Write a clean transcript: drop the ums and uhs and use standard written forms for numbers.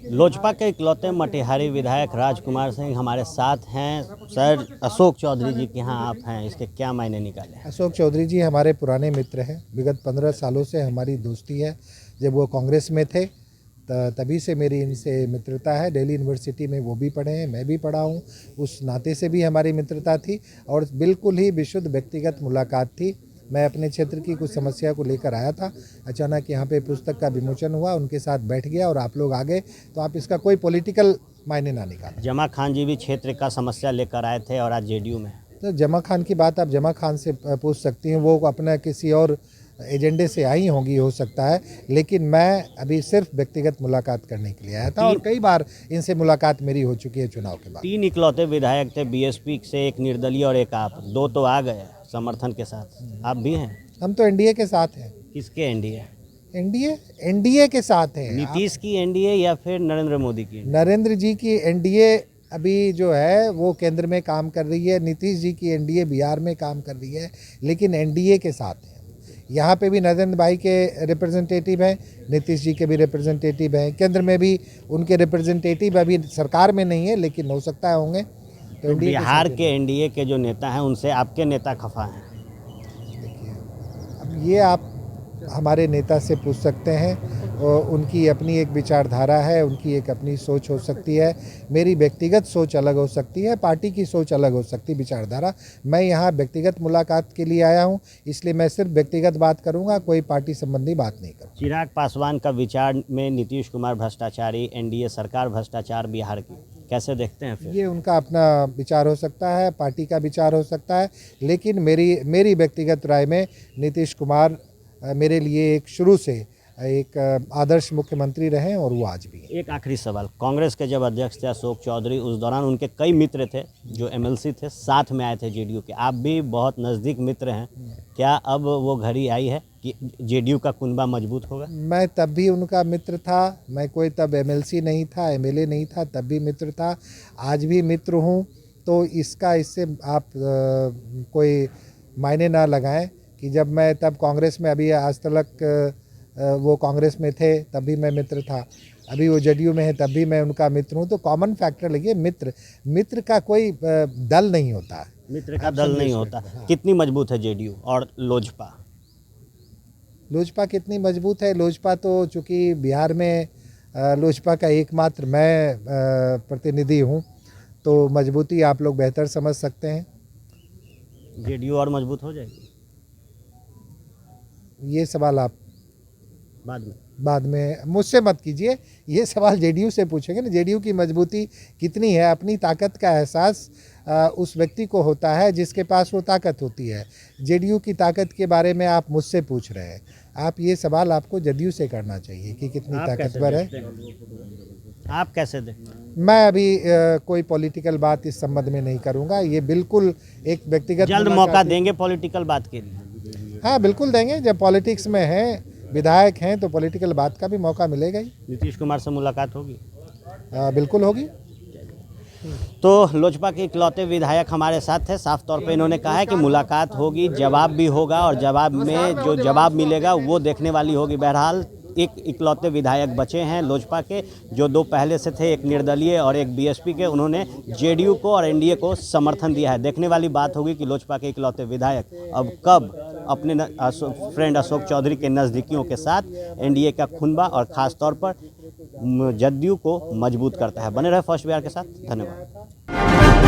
लोजपा के इकलौते मटिहारी विधायक राजकुमार सिंह हमारे साथ हैं। सर, अशोक चौधरी जी के यहाँ आप हैं, इसके क्या मायने निकाले? अशोक चौधरी जी हमारे पुराने मित्र हैं। विगत 15 सालों से हमारी दोस्ती है। जब वो कांग्रेस में थे तभी से मेरी इनसे मित्रता है। दिल्ली यूनिवर्सिटी में वो भी पढ़े हैं, मैं भी पढ़ा हूँ। उस नाते से भी हमारी मित्रता थी और बिल्कुल ही विशुद्ध व्यक्तिगत मुलाकात थी। मैं अपने क्षेत्र की कुछ समस्या को लेकर आया था। अचानक यहाँ पे पुस्तक का विमोचन हुआ, उनके साथ बैठ गया और आप लोग आ गए, तो आप इसका कोई पॉलिटिकल मायने ना निकालें। जमा खान जी भी क्षेत्र का समस्या लेकर आए थे और आज जेडीयू में। तो जमा खान की बात आप जमा खान से पूछ सकती हैं, वो अपना किसी और एजेंडे से आई होंगी, हो सकता है। लेकिन मैं अभी सिर्फ व्यक्तिगत मुलाकात करने के लिए आया था और कई बार इनसे मुलाकात मेरी हो चुकी है चुनाव के बाद। 3 इकलौते विधायक थे बीएसपी से, एक निर्दलीय और एक आप, 2 तो आ गए समर्थन के साथ। आप भी हैं? हम तो एनडीए के साथ हैं। किसके एनडीए? एनडीए के साथ हैं। नीतीश की एनडीए या फिर नरेंद्र मोदी की? नरेंद्र जी की एनडीए अभी जो है वो केंद्र में काम कर रही है। नीतीश जी की एनडीए बिहार में काम कर रही है, लेकिन एनडीए के साथ हैं। यहाँ पे भी नरेंद्र भाई के रिप्रेजेंटेटिव हैं, नीतीश जी के भी रिप्रेजेंटेटिव हैं, केंद्र में भी उनके रिप्रेजेंटेटिव अभी सरकार में नहीं है, लेकिन हो सकता है होंगे। तो बिहार के एनडीए के जो नेता हैं उनसे आपके नेता खफा हैं? देखिए, अब ये आप हमारे नेता से पूछ सकते हैं और उनकी अपनी एक विचारधारा है, उनकी एक अपनी सोच हो सकती है। मेरी व्यक्तिगत सोच अलग हो सकती है, पार्टी की सोच अलग हो सकती है, विचारधारा। मैं यहाँ व्यक्तिगत मुलाकात के लिए आया हूँ, इसलिए मैं सिर्फ व्यक्तिगत बात करूँगा, कोई पार्टी संबंधी बात नहीं करूँगा। चिराग पासवान का विचार में नीतीश कुमार भ्रष्टाचारी, एनडीए सरकार भ्रष्टाचार बिहार की, कैसे देखते हैं फिर? ये उनका अपना विचार हो सकता है, पार्टी का विचार हो सकता है, लेकिन मेरी व्यक्तिगत राय में नीतीश कुमार मेरे लिए एक शुरू से एक आदर्श मुख्यमंत्री रहे और वो आज भी है। एक आखिरी सवाल, कांग्रेस के जब अध्यक्ष थे अशोक चौधरी, उस दौरान उनके कई मित्र थे जो एमएलसी थे, साथ में आए थे जेडीयू के। आप भी बहुत नज़दीक मित्र हैं, क्या अब वो घड़ी आई है कि जेडीयू का कुनबा मजबूत होगा? मैं तब भी उनका मित्र था। मैं कोई तब एमएलसी नहीं था, एमएलए नहीं था, तब भी मित्र था, आज भी मित्र हूँ। तो इससे आप कोई मायने ना लगाएं कि जब मैं तब कांग्रेस में, अभी आज तक वो कांग्रेस में थे तब भी मैं मित्र था, अभी वो जेडीयू में है तब भी मैं उनका मित्र हूँ। तो कॉमन फैक्टर लगिए, मित्र का कोई दल नहीं होता है। मित्र का दल नहीं होता। कितनी मजबूत है जेडीयू और लोजपा? लोजपा कितनी मजबूत है? लोजपा तो चूँकि बिहार में लोजपा का एकमात्र मैं प्रतिनिधि हूँ, तो मजबूती आप लोग बेहतर समझ सकते हैं। जेडीयू और मजबूत हो जाएगी? ये सवाल आप बाद में मुझसे मत कीजिए। ये सवाल जेडीयू से पूछेंगे ना। जेडीयू की मजबूती कितनी है, अपनी ताकत का एहसास उस व्यक्ति को होता है जिसके पास वो ताकत होती है। जेडीयू की ताकत के बारे में आप मुझसे पूछ रहे हैं, आप ये सवाल आपको जदयू से करना चाहिए कि कितनी ताकतवर है। आप कैसे देखते हैं? मैं अभी कोई पॉलिटिकल बात इस संबंध में नहीं करूँगा। ये बिल्कुल एक व्यक्तिगत जल्द मौका देंगे पॉलिटिकल बात के लिए? हाँ, बिल्कुल देंगे। जब पॉलिटिक्स में हैं, विधायक हैं, तो पॉलिटिकल बात का भी मौका मिलेगा ही। नीतीश कुमार से मुलाकात होगी? बिल्कुल होगी। तो लोजपा के इकलौते विधायक हमारे साथ थे। साफ तौर पे इन्होंने कहा है कि मुलाकात होगी, जवाब भी होगा और जवाब में जो जवाब मिलेगा वो देखने वाली होगी। बहरहाल एक इकलौते विधायक बचे हैं लोजपा के, जो 2 पहले से थे, एक निर्दलीय और एक बीएसपी के। उन्होंने जेडीयू को और एनडीए को समर्थन दिया है। देखने वाली बात होगी कि लोजपा के इकलौते विधायक अब कब अपने फ्रेंड अशोक चौधरी के नज़दीकियों के साथ एनडीए का खुनबा और ख़ास तौर पर जदयू को मजबूत करता है। बने रहे फर्स्ट बिहार के साथ। धन्यवाद।